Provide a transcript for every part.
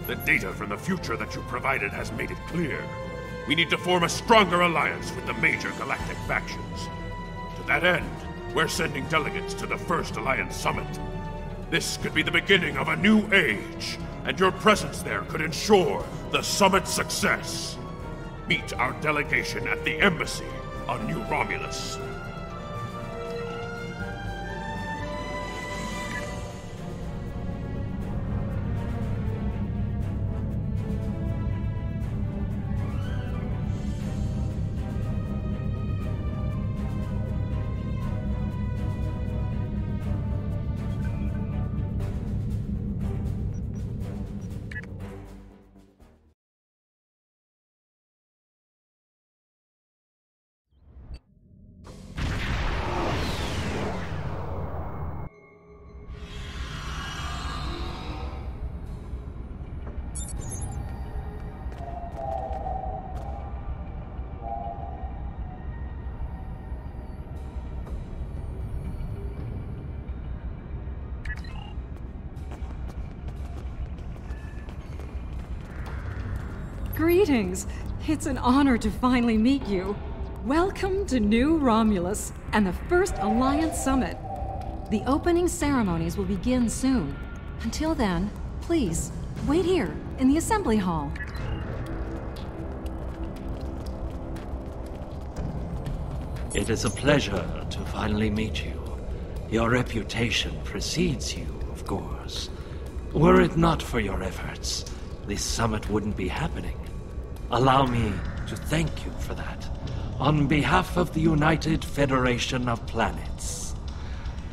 The data from the future that you provided has made it clear. We need to form a stronger alliance with the major galactic factions. To that end, we're sending delegates to the first Alliance Summit. This could be the beginning of a new age, and your presence there could ensure the summit's success. Meet our delegation at the embassy on New Romulus. Greetings! It's an honor to finally meet you. Welcome to New Romulus and the first Alliance Summit. The opening ceremonies will begin soon. Until then, please, wait here in the assembly hall. It is a pleasure to finally meet you. Your reputation precedes you, of course. Were it not for your efforts, this summit wouldn't be happening. Allow me to thank you for that, on behalf of the United Federation of Planets.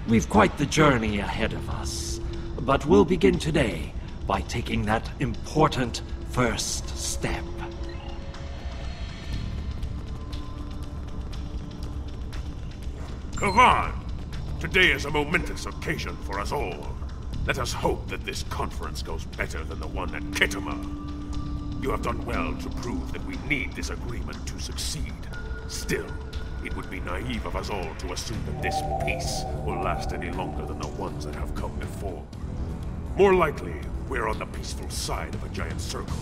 We've quite the journey ahead of us, but we'll begin today by taking that important first step. Kavan! Today is a momentous occasion for us all. Let us hope that this conference goes better than the one at Kittima. You have done well to prove that we need this agreement to succeed. Still, it would be naive of us all to assume that this peace will last any longer than the ones that have come before. More likely, we're on the peaceful side of a giant circle,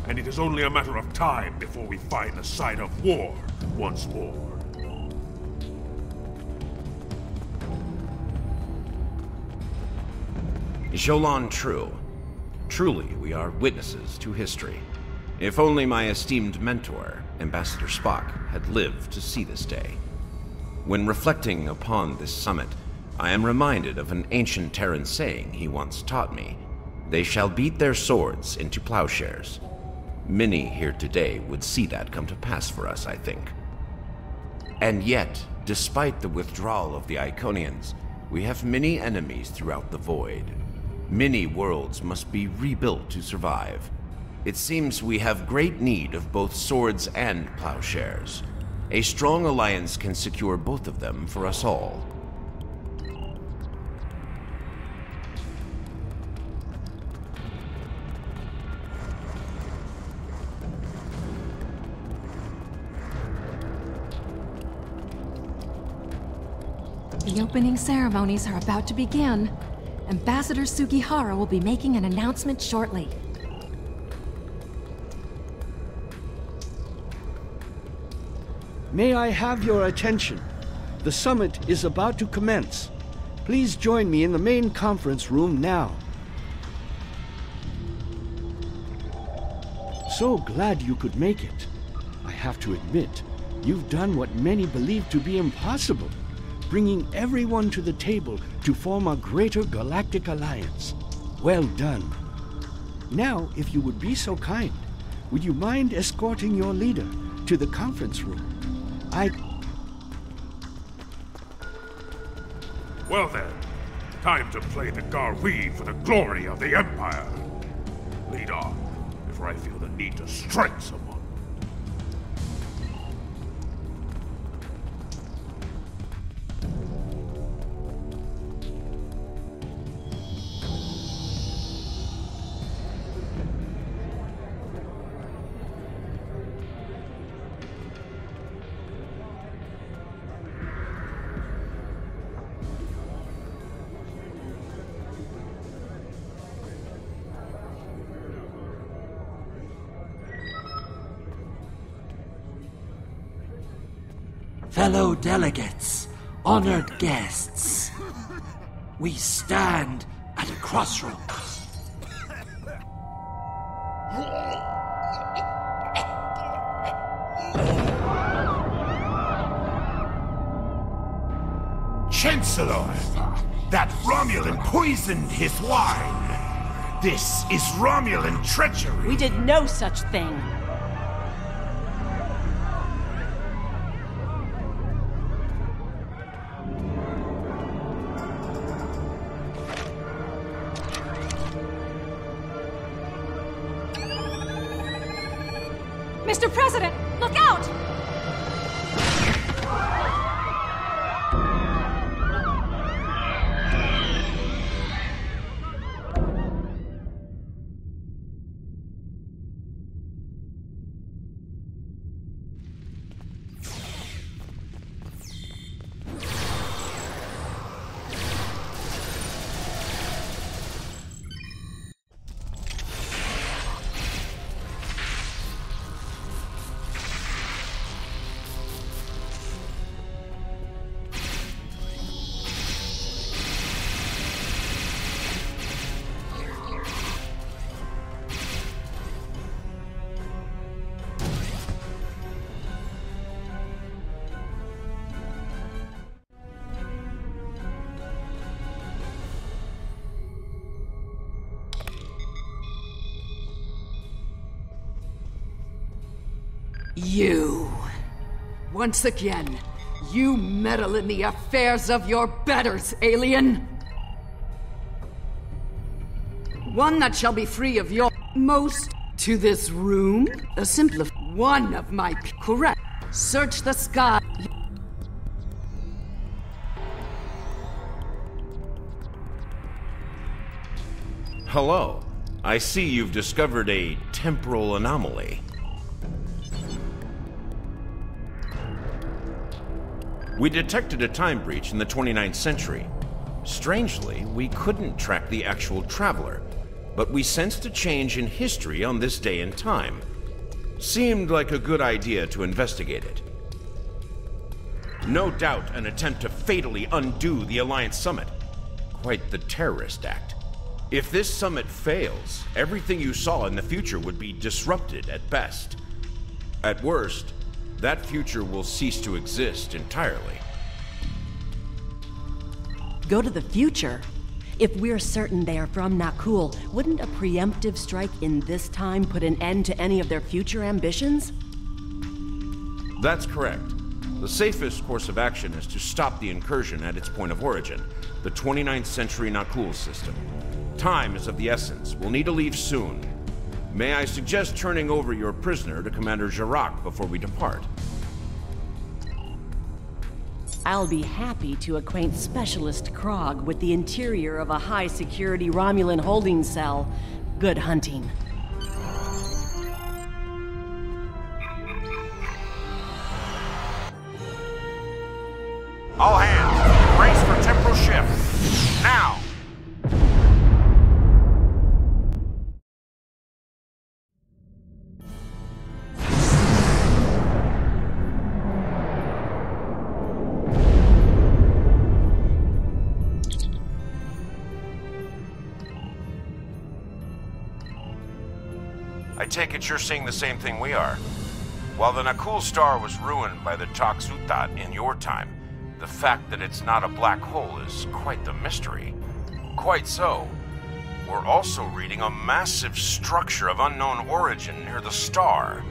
and it is only a matter of time before we find the side of war once more. Jolan True. Truly, we are witnesses to history. If only my esteemed mentor, Ambassador Spock, had lived to see this day. When reflecting upon this summit, I am reminded of an ancient Terran saying he once taught me. They shall beat their swords into plowshares. Many here today would see that come to pass for us, I think. And yet, despite the withdrawal of the Iconians, we have many enemies throughout the void. Many worlds must be rebuilt to survive. It seems we have great need of both swords and plowshares. A strong alliance can secure both of them for us all. The opening ceremonies are about to begin. Ambassador Sugihara will be making an announcement shortly. May I have your attention? The summit is about to commence. Please join me in the main conference room now. So glad you could make it. I have to admit, you've done what many believe to be impossible, bringing everyone to the table to form a greater galactic alliance. Well done. Now, if you would be so kind, would you mind escorting your leader to the conference room? Well then, time to play the Garwi for the glory of the Empire. Lead on, before I feel the need to strike someone. fellow delegates, honored guests. We stand at a crossroads. Chancellor, that Romulan poisoned his wine. This is Romulan treachery. We did no such thing. Mr. President, look out! You. Once again, you meddle in the affairs of your betters, alien. One that shall be free of your most to this room. A simple one of my correct. Search the sky. Hello. I see you've discovered a temporal anomaly. We detected a time breach in the 29th century. Strangely, we couldn't track the actual traveler, but we sensed a change in history on this day and time. Seemed like a good idea to investigate it. No doubt an attempt to fatally undo the Alliance Summit. Quite the terrorist act. If this summit fails, everything you saw in the future would be disrupted at best. At worst, that future will cease to exist entirely. Go to the future? If we're certain they are from Nakul, wouldn't a preemptive strike in this time put an end to any of their future ambitions? That's correct. The safest course of action is to stop the incursion at its point of origin, the 29th century Nakul system. Time is of the essence. We'll need to leave soon. May I suggest turning over your prisoner to Commander Jarak before we depart? I'll be happy to acquaint Specialist Krog with the interior of a high-security Romulan holding cell. Good hunting. All hands, brace for temporal shift. Now! I take it you're seeing the same thing we are. While the Nakul star was ruined by the Toxutat in your time, the fact that it's not a black hole is quite the mystery. Quite so. We're also reading a massive structure of unknown origin near the star.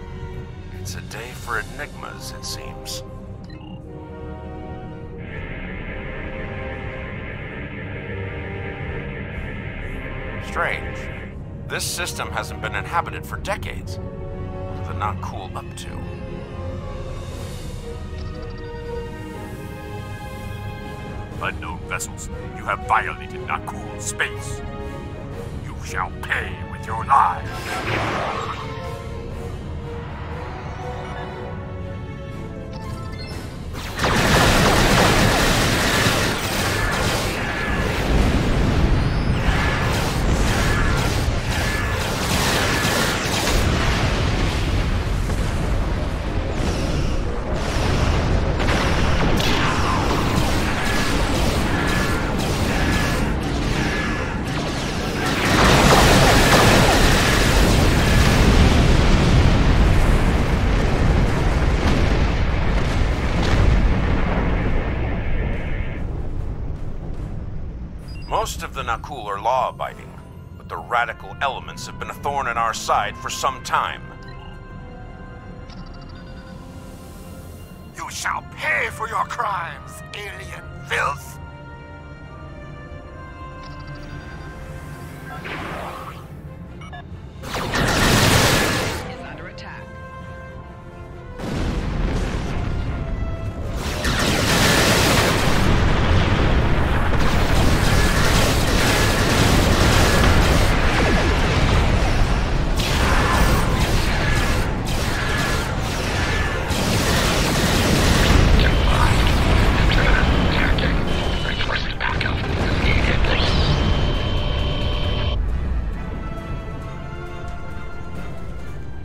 It's a day for enigmas, it seems. Strange. This system hasn't been inhabited for decades. What are the Nakul up to? Unknown vessels, you have violated Nakul space. You shall pay with your lives. Most of the Nakul are law-abiding, but the radical elements have been a thorn in our side for some time. You shall pay for your crimes, alien filth! Is under attack.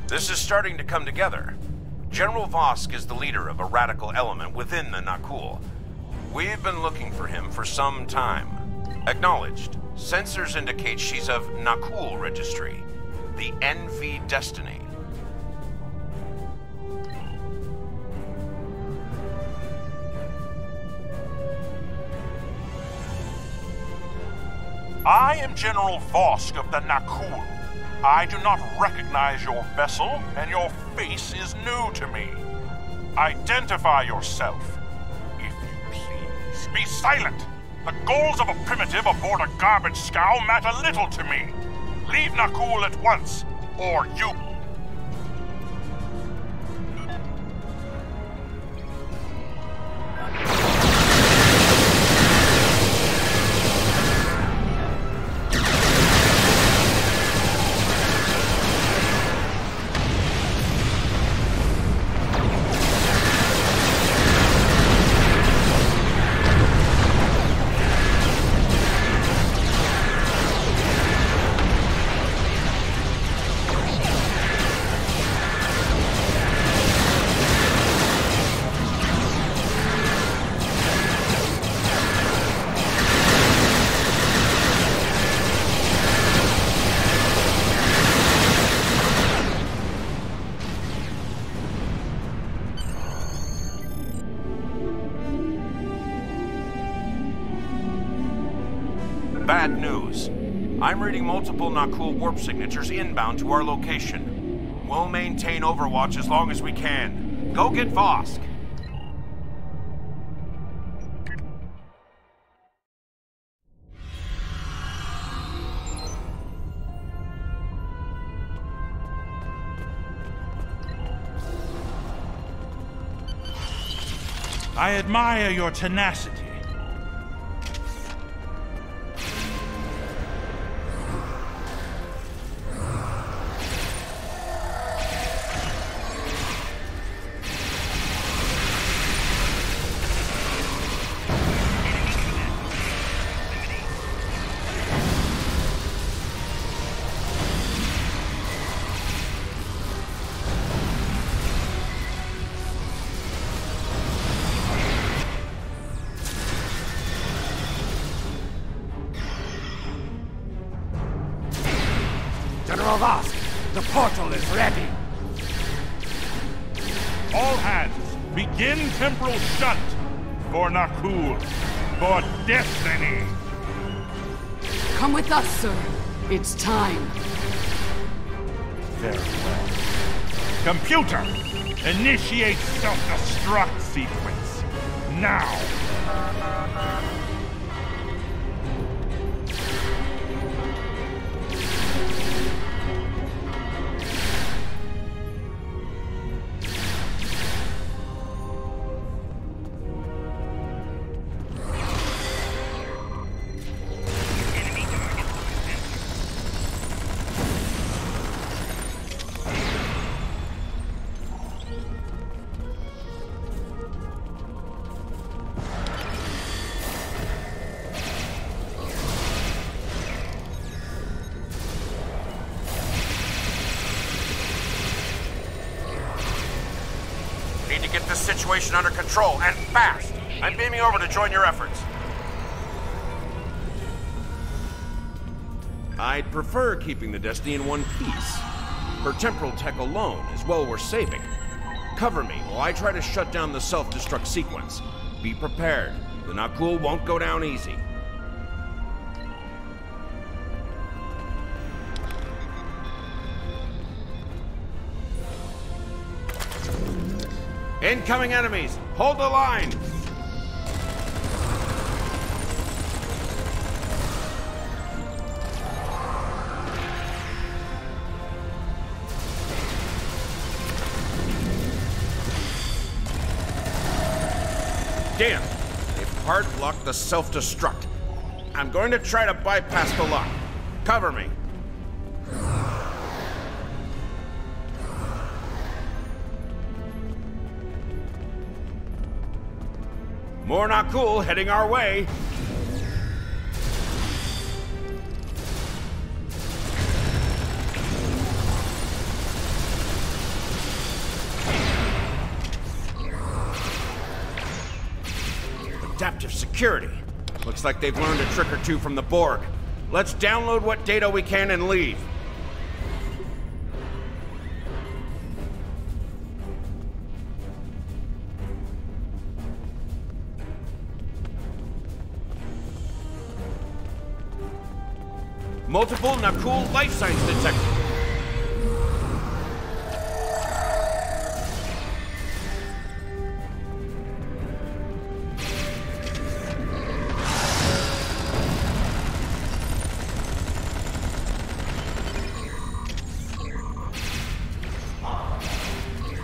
This is starting to come together. General Vosk is the leader of a radical element within the Nakul. We've been looking for him for some time. Acknowledged. Sensors indicate she's of Nakul registry. The NV Destiny. I am General Vosk of the Nakul. I do not recognize your vessel, and your face is new to me. Identify yourself, if you please. Be silent. The goals of a primitive aboard a garbage scow matter little to me. Leave Nakul at once, or you... Bad news. I'm reading multiple Nakul warp signatures inbound to our location. We'll maintain overwatch as long as we can. Go get Vosk. I admire your tenacity. General Vosk, the portal is ready. All hands, begin temporal shunt for Nakul, for destiny. Come with us, sir. It's time. Very well. Computer, initiate self-destruct sequence. Now. Need to get this situation under control, and fast! I'm beaming over to join your efforts. I'd prefer keeping the Destiny in one piece. Her temporal tech alone is well worth saving. Cover me while I try to shut down the self-destruct sequence. Be prepared. The Nakul won't go down easy. Incoming enemies! Hold the line! Damn! They've hard-locked the self-destruct. I'm going to try to bypass the lock. Cover me. More not cool heading our way. Adaptive security. Looks like they've learned a trick or two from the Borg. Let's download what data we can and leave. Multiple Nakul life signs detected.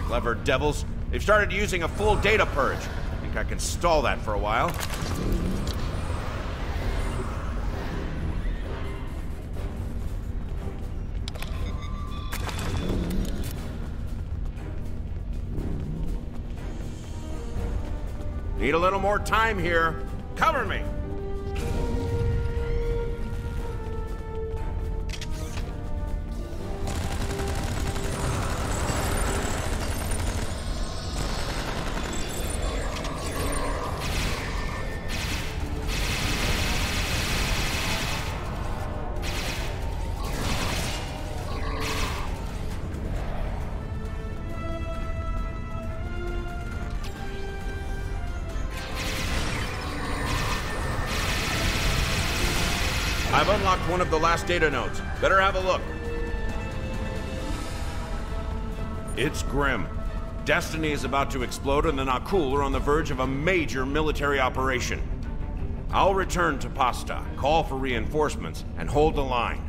Clever devils. They've started using a full data purge. I think I can stall that for a while. Need a little more time here. Cover me! I've unlocked one of the last data nodes. Better have a look. It's grim. Destiny is about to explode and the Nakul are on the verge of a major military operation. I'll return to Pasta, call for reinforcements, and hold the line.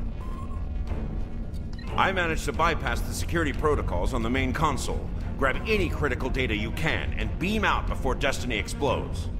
I managed to bypass the security protocols on the main console. Grab any critical data you can and beam out before Destiny explodes.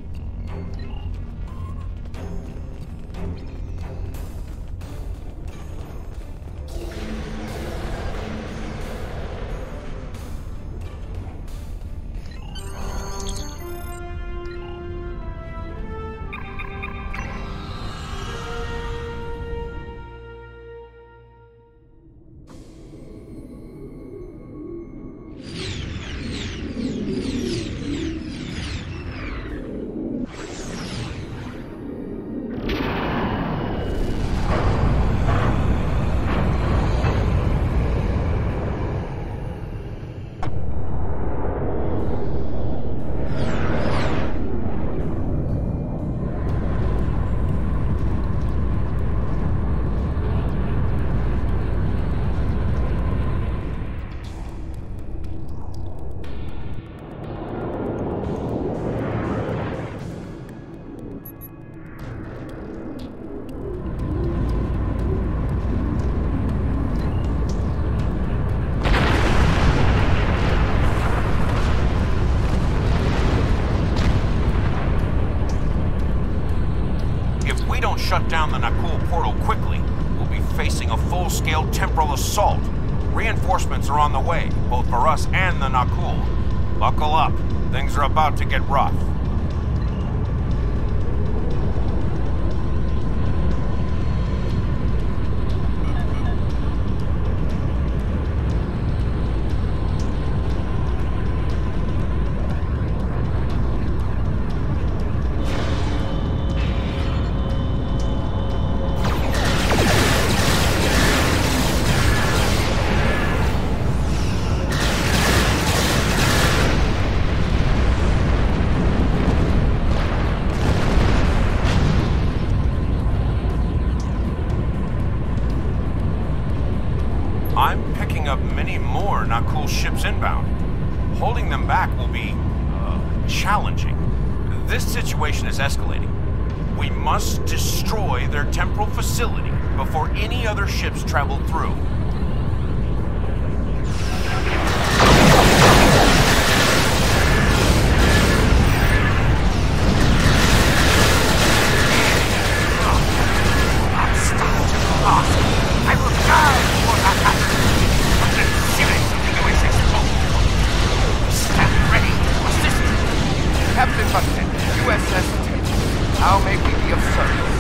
Shut down the Nakul portal quickly, we'll be facing a full-scale temporal assault. Reinforcements are on the way, both for us and the Nakul. Buckle up. Things are about to get rough. Holding them back will be, challenging. This situation is escalating. We must destroy their temporal facility before any other ships travel through. I will die for that action. But the series of the OSS stand ready to assist. Captain Buckhead, USS Temporal. How may we be of service?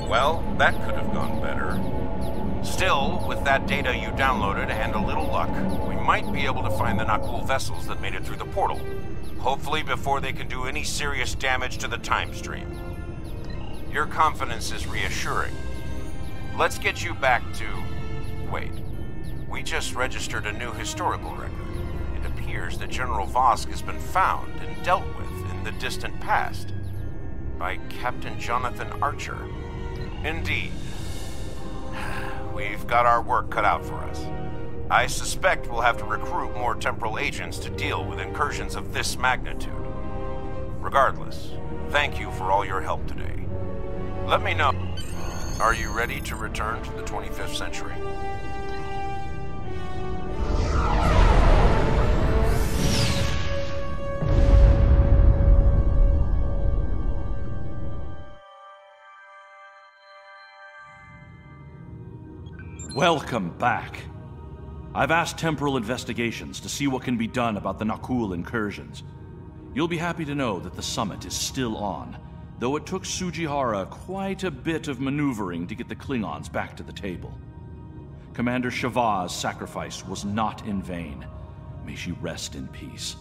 Well, that could have gone better. Still, with that data you downloaded and a little luck, we might be able to find the Nakul vessels that made it through the portal. Hopefully before they can do any serious damage to the time stream. Your confidence is reassuring. Let's get you back to... Wait. We just registered a new historical record. It appears that General Vosk has been found and dealt with in the distant past by Captain Jonathan Archer. Indeed. We've got our work cut out for us. I suspect we'll have to recruit more temporal agents to deal with incursions of this magnitude. Regardless, thank you for all your help today. Let me know. Are you ready to return to the 25th century? Welcome back. I've asked Temporal Investigations to see what can be done about the Nakul incursions. You'll be happy to know that the summit is still on, though it took Sujihara quite a bit of maneuvering to get the Klingons back to the table. Commander Shavah's sacrifice was not in vain. May she rest in peace.